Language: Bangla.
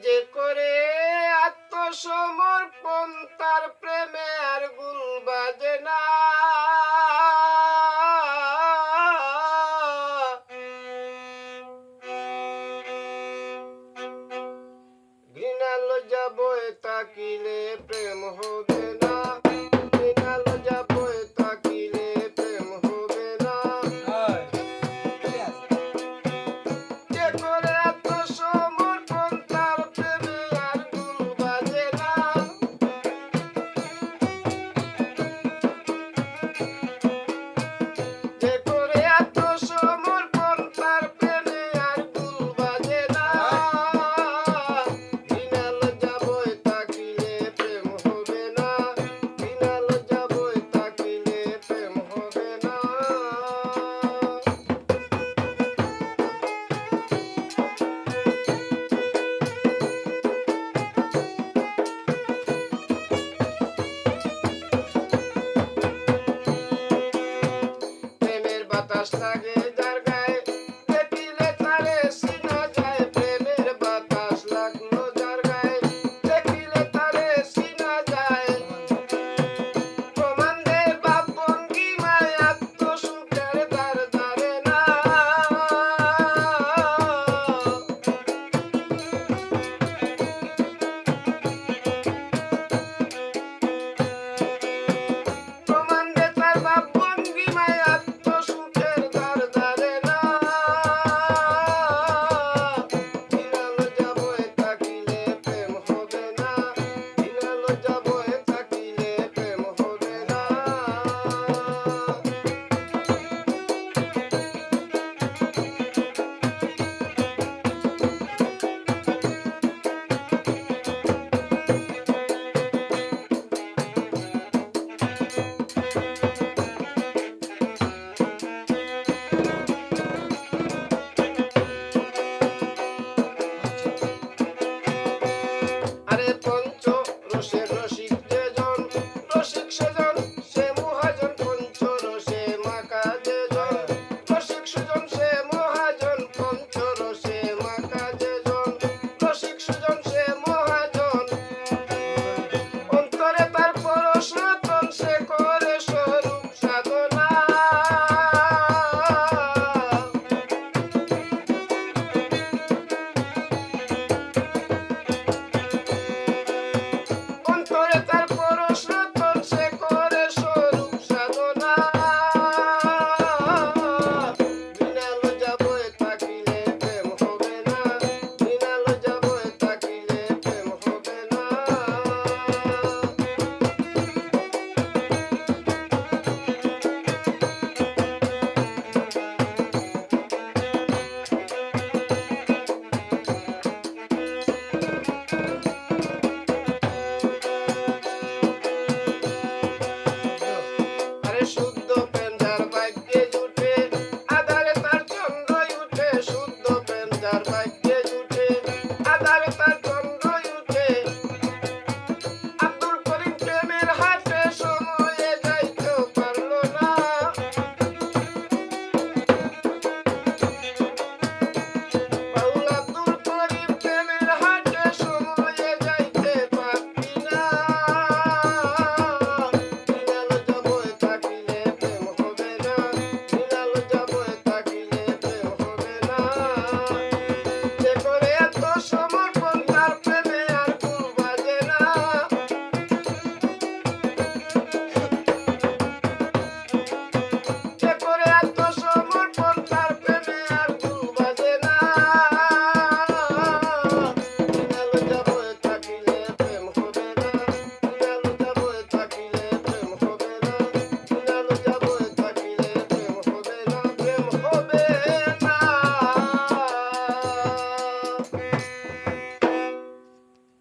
যে করে আত্মসমর্পণ তার প্রেমে আর গুল বাজে না। ঘৃণা লজ্জা বয়ে তাকিলে প্রেম হবে না। ঘৃণা লজ্জা বয়ে তাকিলে প্রেম হবে না। যে করে আত্মসমর্পণ তার প্রেমে আর গুল বাজে না। যে করে আত্মসমর্পণ তার প্রেমে আর গুল বাজে না। ঘৃণা লজ্জা বয়ে তাকিলে প্রেম হবে না। ঘৃণা লজ্জা বয়ে তাকিলে প্রেম হবে না। প্রেমের বাতাস